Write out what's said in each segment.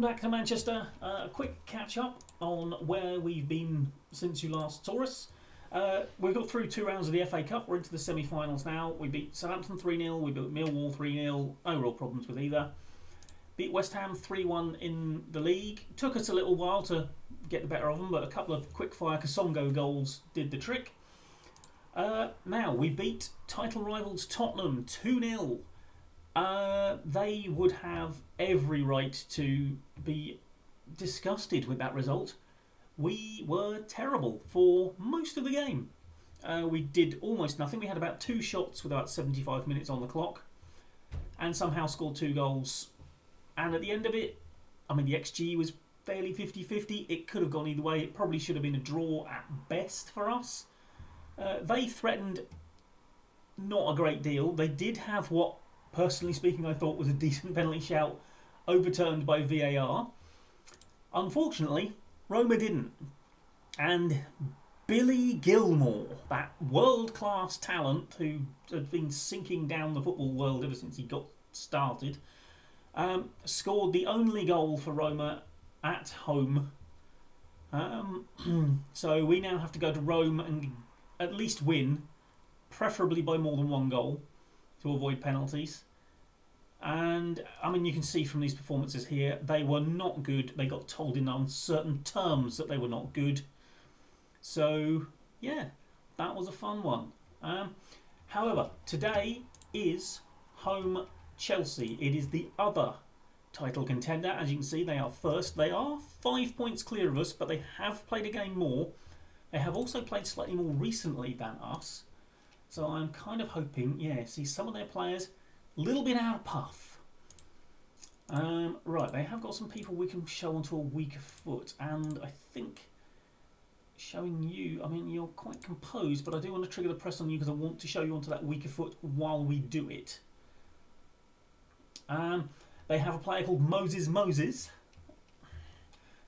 back to Manchester. A quick catch up on where we've been since you last saw us. We've got through 2 rounds of the FA Cup. We're into the semi-finals now. We beat Southampton 3-0. We beat Millwall 3-0. No real problems with either. Beat West Ham 3-1 in the league. Took us a little while to get the better of them, but a couple of quick-fire Kasongo goals did the trick. Now, we beat title rivals Tottenham 2-0. They would have every right to be disgusted with that result. We were terrible for most of the game. We did almost nothing. We had about 2 shots with about 75 minutes on the clock and somehow scored 2 goals. And at the end of it, I mean, the XG was fairly 50-50. It could have gone either way. It probably should have been a draw at best for us. They threatened not a great deal. They did have what, personally speaking, I thought was a decent penalty shout overturned by VAR. Unfortunately, Roma didn't. And Billy Gilmour, that world-class talent who had been sinking down the football world ever since he got started, scored the only goal for Roma at home. So we now have to go to Rome and at least win, preferably by more than 1 goal, to avoid penalties. And I mean, you can see from these performances here, they were not good. They got told in uncertain terms that they were not good. So yeah, that was a fun one. However, today is home Chelsea. It is the other title contender. As you can see, they are first. They are 5 points clear of us, but they have played a game more. They have also played slightly more recently than us. So I'm kind of hoping, see some of their players a little bit out of puff. Right, they have got some people we can show onto a weaker foot, and I think showing you, I mean, you're quite composed, but I do want to trigger the press on you because I want to show you onto that weaker foot while we do it. They have a player called Moses.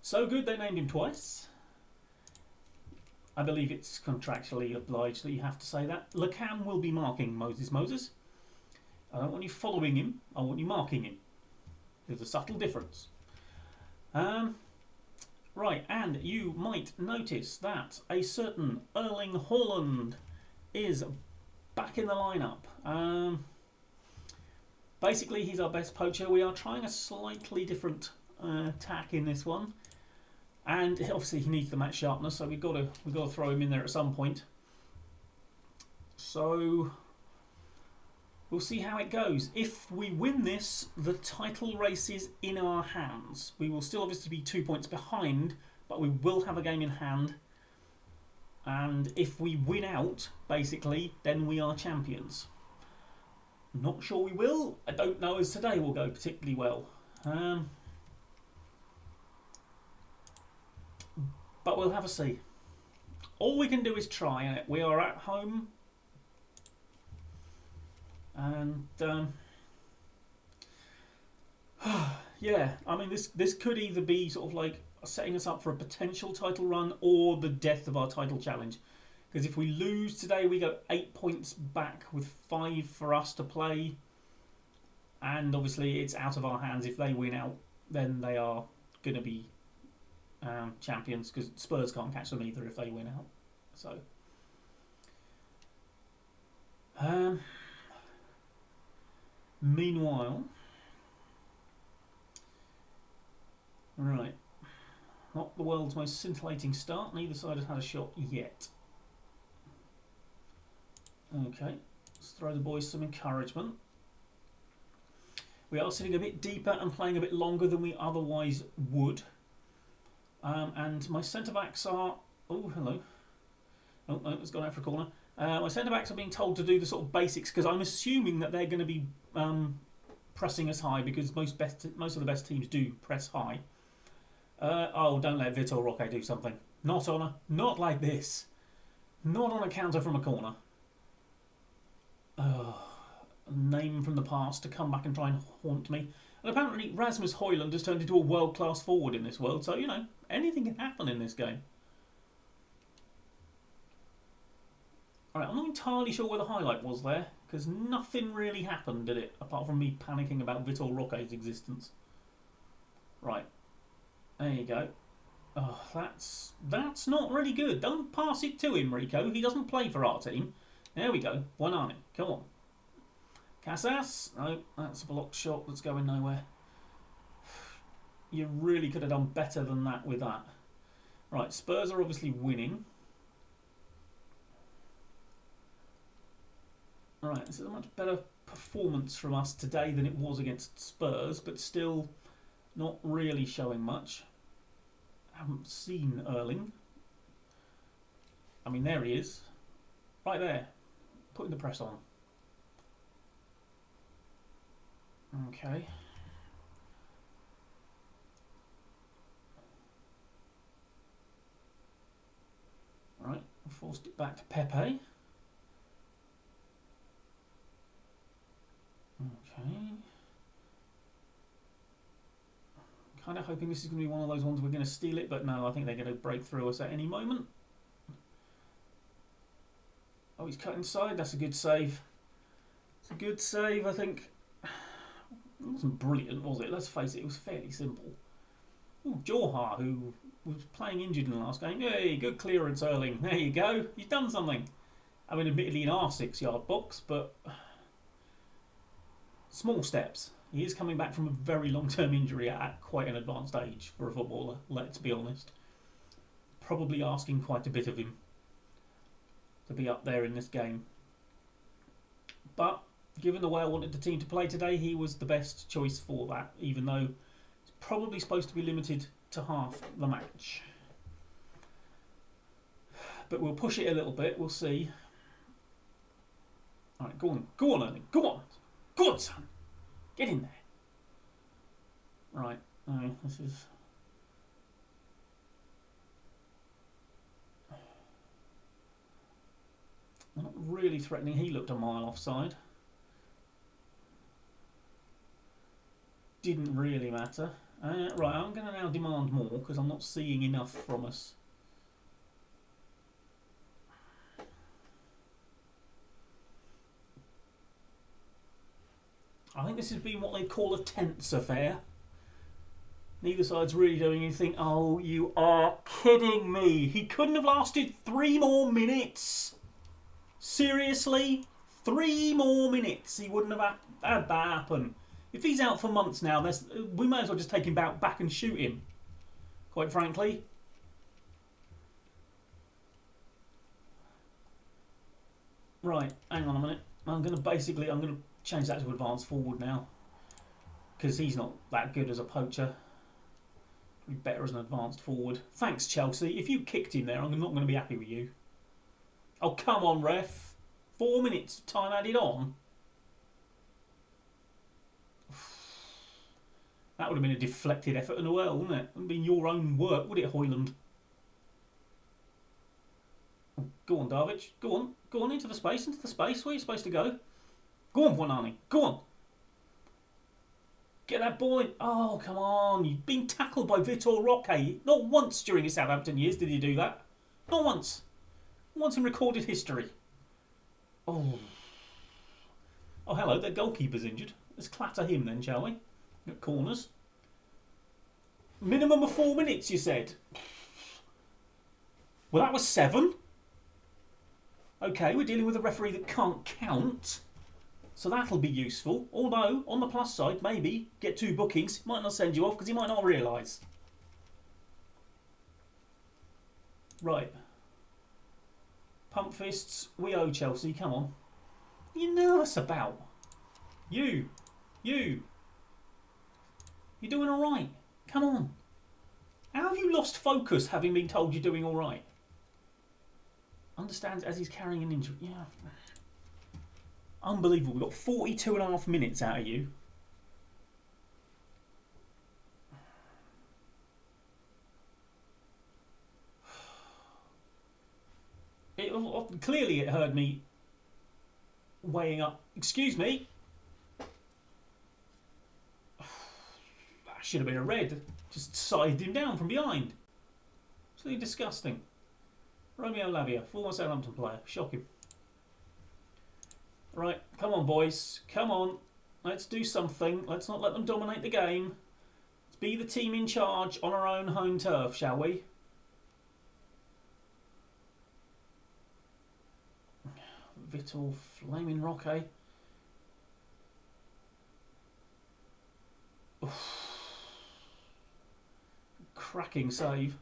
So good they named him twice. I believe it's contractually obliged that you have to say that. Lacam will be marking Moses. I don't want you following him, I want you marking him. There's a subtle difference. Right, and you might notice that a certain Erling Haaland is back in the lineup. Basically, he's our best poacher. We are trying a slightly different tack in this one. And obviously he needs the match sharpness, so we've got to throw him in there at some point. So we'll see how it goes. If we win this, the title race is in our hands. We will still obviously be 2 points behind, but we will have a game in hand. And if we win out, basically, then we are champions. Not sure we will. I don't know as today will go particularly well. But we'll have a see. All we can do is try, and we are at home. And yeah, I mean, this could either be sort of like setting us up for a potential title run or the death of our title challenge. Because if we lose today, we go 8 points back with 5 for us to play. And obviously it's out of our hands. If they win out, then they are going to be champions, because Spurs can't catch them either if they win out. So meanwhile, right, not the world's most scintillating start. Neither side has had a shot yet. Okay, let's throw the boys some encouragement. We are sitting a bit deeper and playing a bit longer than we otherwise would. And my centre-backs are... Oh, hello. Oh, no, it's gone out for a corner. My centre-backs are being told to do the sort of basics, because I'm assuming that they're going to be pressing us high, because most of the best teams do press high. Oh, don't let Vitor Roque do something. Not like this. Not on a counter from a corner. Oh, a name from the past to come back and try and haunt me. And apparently Rasmus Højlund has turned into a world-class forward in this world, so, you know, anything can happen in this game. Alright, I'm not entirely sure where the highlight was there, because nothing really happened, did it? Apart from me panicking about Vitor Roque's existence. Right, There you go. Oh, that's not really good. Don't pass it to him, Rico. He doesn't play for our team. There we go. Buonanni. Come on. Casas. No, that's a blocked shot that's going nowhere. You really could have done better than that with that. Right, Spurs are obviously winning. Right, this is a much better performance from us today than it was against Spurs, but still not really showing much. I haven't seen Erling. I mean, there he is. Right there. Putting the press on. Okay. Right, forced it back to Pepe. Okay. Kind of hoping this is going to be one of those ones we're going to steal it, but no, I think they're going to break through us at any moment. Oh, he's cut inside. That's a good save. It's a good save, I think. It wasn't brilliant, was it? Let's face it, it was fairly simple. Ooh, Johar, who was playing injured in the last game. Yay, good clearance, Erling. There you go. He's done something. I mean, admittedly in our 6-yard box, but small steps. He is coming back from a very long-term injury at quite an advanced age for a footballer, let's be honest. Probably asking quite a bit of him to be up there in this game. But given the way I wanted the team to play today, he was the best choice for that, even though he's probably supposed to be limited to half the match. But we'll push it a little bit, we'll see. Alright, go on, Erling, go on! Go on, son! Get in there! Right, no, this is... not really threatening, he looked a mile offside. Didn't really matter. Right, I'm going to now demand more because I'm not seeing enough from us. I think this has been what they call a tense affair. Neither side's really doing anything. Oh, you are kidding me. He couldn't have lasted 3 more minutes. Seriously? 3 more minutes. He wouldn't have had that happen. If he's out for months now, we may as well just take him back and shoot him. Quite frankly. Right, hang on a minute. I'm going to change that to advance forward now. Because he's not that good as a poacher. Be better as an advanced forward. Thanks, Chelsea. If you kicked him there, I'm not going to be happy with you. Oh, come on, ref. 4 minutes time added on. That would have been a deflected effort as well, wouldn't it? It wouldn't have been your own work, would it, Højlund? Oh, go on, Darvic. Go on into the space. Where are you supposed to go? Go on, Buonanni. Go on. Get that ball in. Oh, come on. You've been tackled by Vitor Roque. Not once during his Southampton years did he do that. Not once. Once in recorded history. Oh. Oh, hello. Their goalkeeper's injured. Let's clatter him then, shall we? At corners. Minimum of 4 minutes, you said. Well, that was 7. Okay, we're dealing with a referee that can't count. So that'll be useful. Although, on the plus side, maybe get 2 bookings. Might not send you off because he might not realise. Right. Pump fists. We owe Chelsea. Come on. What are you nervous about? You. You're doing alright. Come on. How have you lost focus having been told you're doing alright? Understands as he's carrying an injury. Yeah. Unbelievable. We've got 42.5 minutes out of you. Clearly it heard me weighing up. Excuse me. That should have been a red. Just scythed him down from behind. Absolutely disgusting. Romeo Lavia, former Southampton player. Shocking. Right, come on, boys. Come on. Let's do something. Let's not let them dominate the game. Let's be the team in charge on our own home turf, shall we? Vital Flaming Roque. Cracking save.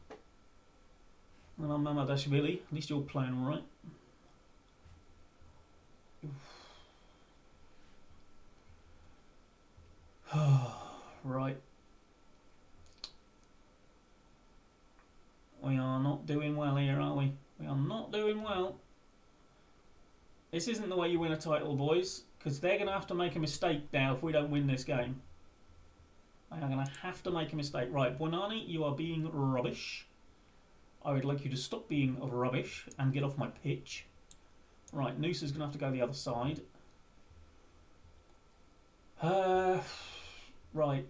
And on Mamadashvili, at least you're playing all right. Right. We are not doing well here, are we? We are not doing well. This isn't the way you win a title, boys, because they're going to have to make a mistake now if we don't win this game. They are going to have to make a mistake. Right, Buonani, you are being rubbish. I would like you to stop being rubbish and get off my pitch. Right, Noosa's going to have to go the other side. Right.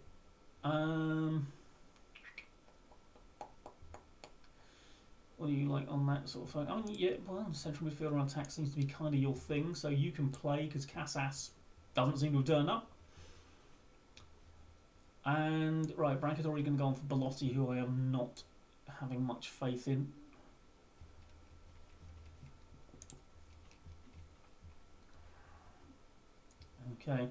What do you like on that sort of thing? I mean, yeah, well, central midfielder on attack seems to be kind of your thing, so you can play because Casas doesn't seem to have turned up. And, right, Branca's already going to go on for Belotti, who I am not having much faith in. Okay.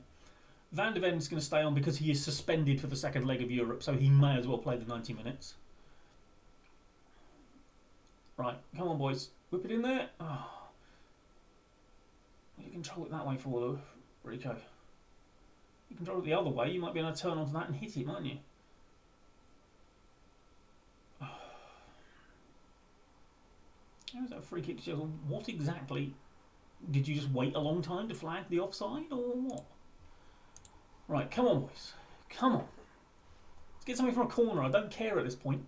Van de Ven's going to stay on because he is suspended for the second leg of Europe, so he may as well play the 90 minutes. Right, come on, boys. Whip it in there. Oh. You control it that way for, though, Rico. You control it the other way, you might be able to turn onto that and hit it, mightn't you? How was that a free kick to Chelsea? What exactly? Did you just wait a long time to flag the offside, or what? Right, come on, boys. Come on. Let's get something from a corner. I don't care at this point.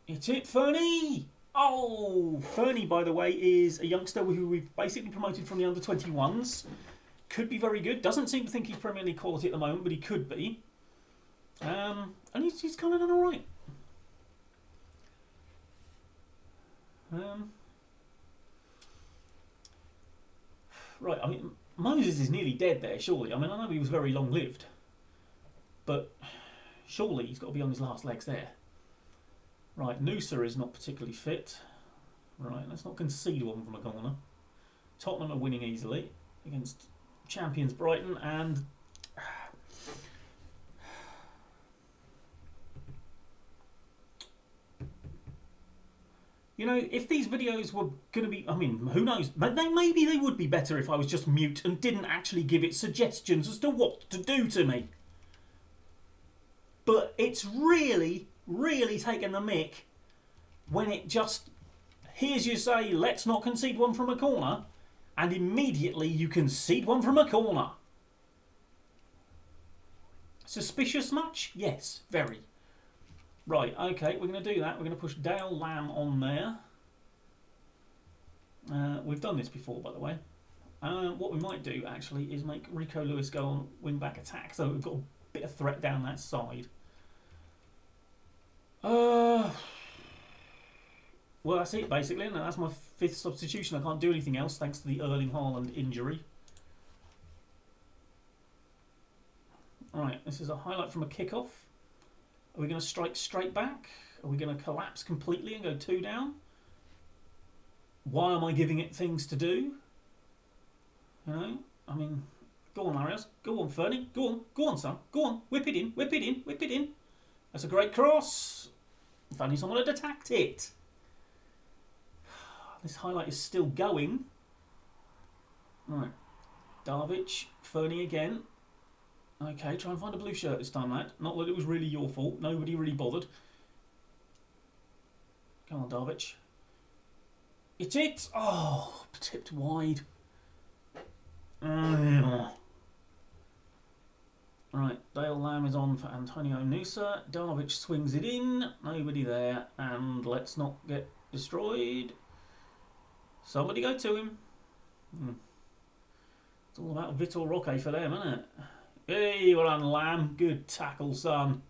It's it, Fernie! Oh, Fernie, by the way, is a youngster who we've basically promoted from the under-21s. Could be very good. Doesn't seem to think he's Premier League quality at the moment, but he could be. And he's kind of done all right. Right, I mean, Moses is nearly dead there, surely. I mean, I know he was very long-lived, but surely he's got to be on his last legs there. Right, Noosa is not particularly fit. Right, let's not concede one from a corner. Tottenham are winning easily against champions Brighton, and you know, if these videos were going to be, I mean, who knows? Maybe they would be better if I was just mute and didn't actually give it suggestions as to what to do to me. But it's really taking the mick when it just hears you say, let's not concede one from a corner, and immediately you concede one from a corner. Suspicious much? Yes, very. Right, okay, we're going to do that. We're going to push Dale Lamb on there. We've done this before, by the way. What we might do, actually, is make Rico Lewis go on wing-back attack, so we've got a bit of threat down that side. Well, that's it, basically, and that's my 5th substitution. I can't do anything else, thanks to the Erling Haaland injury. Right, this is a highlight from a kickoff. Are we going to strike straight back? Are we going to collapse completely and go 2 down? Why am I giving it things to do? You know, I mean, go on, Arias. Go on, Fernie. Go on, son. Go on. Whip it in. That's a great cross. If only someone had attacked it. This highlight is still going. Right. Darvic, Fernie again. Okay, try and find a blue shirt this time, lad. Not that it was really your fault. Nobody really bothered. Come on, Darvic. It's it! Oh, tipped wide. Right, Dale Lamb is on for Antonio Noosa. Darvic swings it in. Nobody there. And let's not get destroyed. Somebody go to him. It's all about Vitor Roque for them, isn't it? Hey, well done, Lamb. Good tackle, son.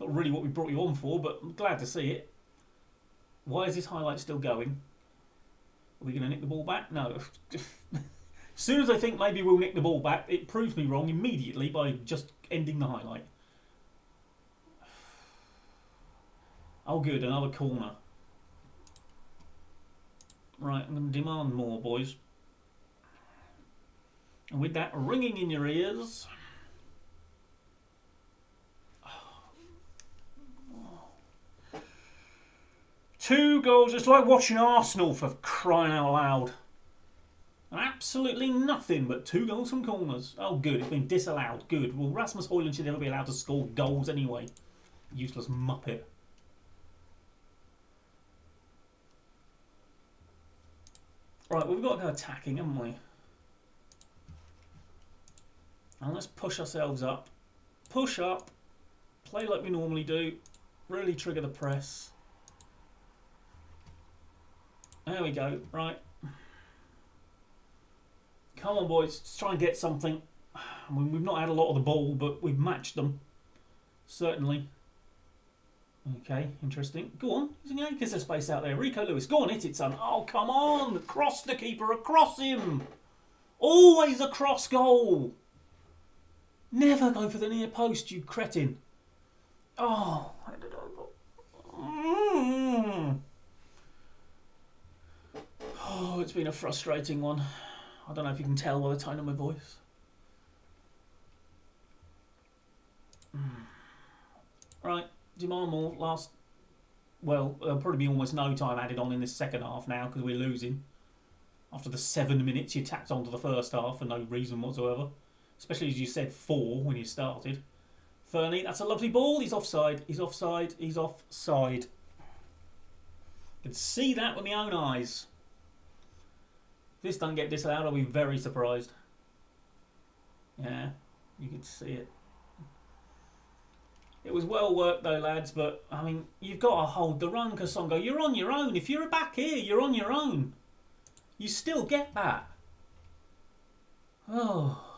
Not really what we brought you on for, but I'm glad to see it. Why is this highlight still going? Are we going to nick the ball back? No. As soon as I think maybe we'll nick the ball back, it proves me wrong immediately by just ending the highlight. Oh good, another corner. Right, I'm going to demand more, boys. And with that ringing in your ears... 2 goals, it's like watching Arsenal, for crying out loud. And absolutely nothing but 2 goals from corners. Oh good, it's been disallowed, good. Well, Rasmus Højlund should never be allowed to score goals anyway. Useless muppet. Right, well, we've got to go attacking, haven't we? And let's push ourselves up. Push up. Play like we normally do. Really trigger the press. There we go. Right. Come on, boys. Let's try and get something. I mean, we've not had a lot of the ball, but we've matched them. Certainly. Okay, interesting. Go on. There's an acres of space out there. Rico Lewis. Go on, hit it, son. Oh, come on. Cross the keeper. Across him. Always a cross goal. Never go for the near post, you cretin. Oh, I did over. Oh, it's been a frustrating one. I don't know if you can tell by the tone of my voice. Right, demand more. Last, well, there'll probably be almost no time added on in this second half now because we're losing. After the 7 minutes you tacked on to the first half for no reason whatsoever. Especially as you said 4 when you started. Fernie, that's a lovely ball. He's offside. He's offside. He's offside. I can see that with my own eyes. If this doesn't get disallowed, I'll be very surprised. Yeah, you can see it. It was well worked though, lads, but, I mean, you've got to hold the run, Kasongo. You're on your own. If you're back here, you're on your own. You still get that. Oh.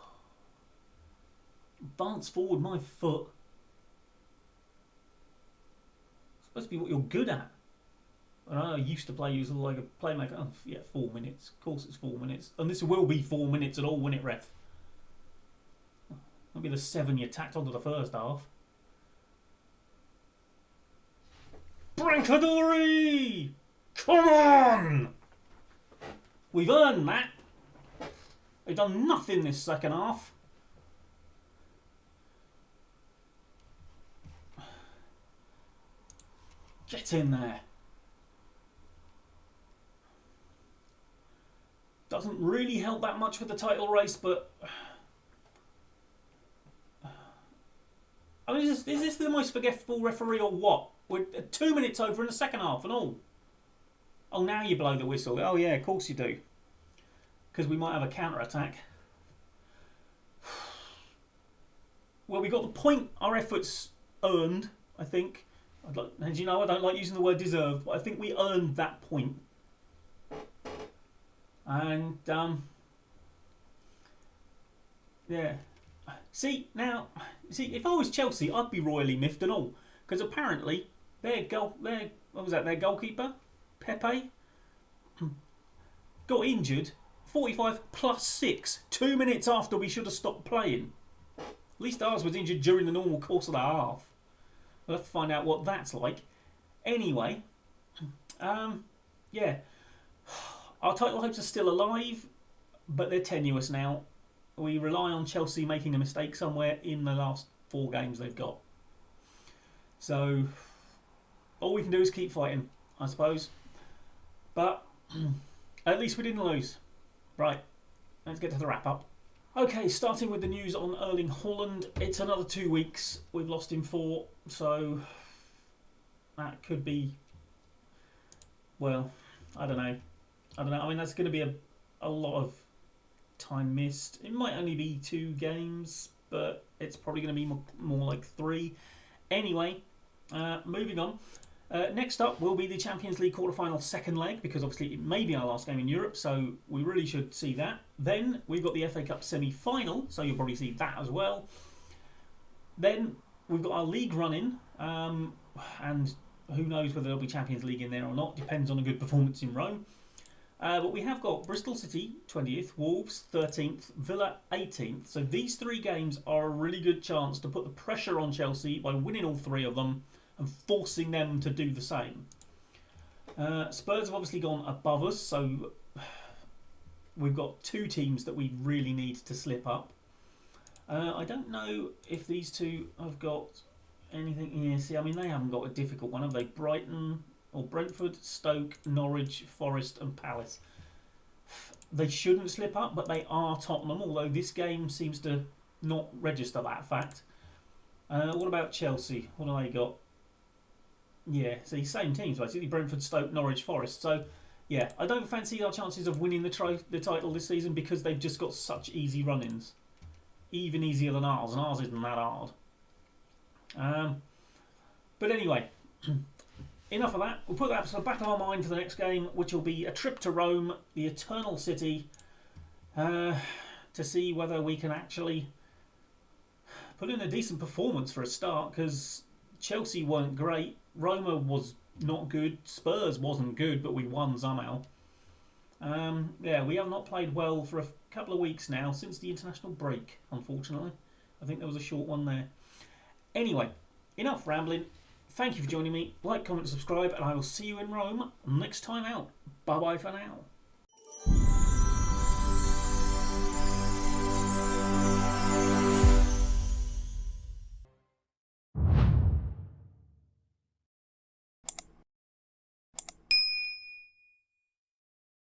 Advance forward my foot. It's supposed to be what you're good at. I used to play you as like a playmaker. Oh, yeah, 4 minutes. Of course it's 4 minutes. And this will be 4 minutes at all, won't it, ref? That'll be the 7 you tacked onto the first half. Brancadori! Come on! We've earned that. They've done nothing this second half. Get in there. Doesn't really help that much with the title race, but... I mean, is this the most forgetful referee or what? We're 2 minutes over in the second half and all. Oh, now you blow the whistle. Oh, yeah, of course you do. Because we might have a counter-attack. Well, we got the point our efforts earned, I think. As you know, I don't like using the word deserved, but I think we earned that point. And, yeah. See, now, if I was Chelsea, I'd be royally miffed and all. Because apparently, their goalkeeper, Pepe, got injured 45 plus 6, 2 minutes after we should have stopped playing. At least ours was injured during the normal course of the half. We'll have to find out what that's like. Anyway, yeah. Our title hopes are still alive, but they're tenuous now. We rely on Chelsea making a mistake somewhere in the last 4 games they've got. So, all we can do is keep fighting, I suppose. But, at least we didn't lose. Right, let's get to the wrap-up. Okay, starting with the news on Erling Haaland. It's another 2 weeks. We've lost him 4, so that could be, well, I don't know. I mean, that's going to be a lot of time missed. It might only be 2 games, but it's probably going to be more like 3. Anyway, moving on. Next up will be the Champions League quarter-final second leg, because obviously it may be our last game in Europe, so we really should see that. Then we've got the FA Cup semi-final, so you'll probably see that as well. Then we've got our league run-in, and who knows whether there'll be Champions League in there or not. Depends on a good performance in Rome. But we have got Bristol City 20th, Wolves 13th, Villa 18th. So these 3 games are a really good chance to put the pressure on Chelsea by winning all 3 of them and forcing them to do the same. Spurs have obviously gone above us, so we've got 2 teams that we really need to slip up. I don't know if these 2 have got anything here. See, I mean, they haven't got a difficult one, have they? Brighton or Brentford, Stoke, Norwich, Forest and Palace. They shouldn't slip up, but they are Tottenham, although this game seems to not register that fact. What about Chelsea? What have they got? Yeah, see, same teams basically. Brentford, Stoke, Norwich, Forest. So, yeah, I don't fancy our chances of winning the title this season because they've just got such easy run-ins. Even easier than ours, and ours isn't that hard. But anyway, enough of that. We'll put that to the back of our mind for the next game, which will be a trip to Rome, the Eternal City, to see whether we can actually put in a decent performance for a start, because Chelsea weren't great, Roma was not good, Spurs wasn't good, but we won somehow. Yeah, we have not played well for a couple of weeks now, since the international break, unfortunately. I think there was a short one there. Anyway, enough rambling. Thank you for joining me. Like, comment, subscribe, and I will see you in Rome next time out. Bye-bye for now.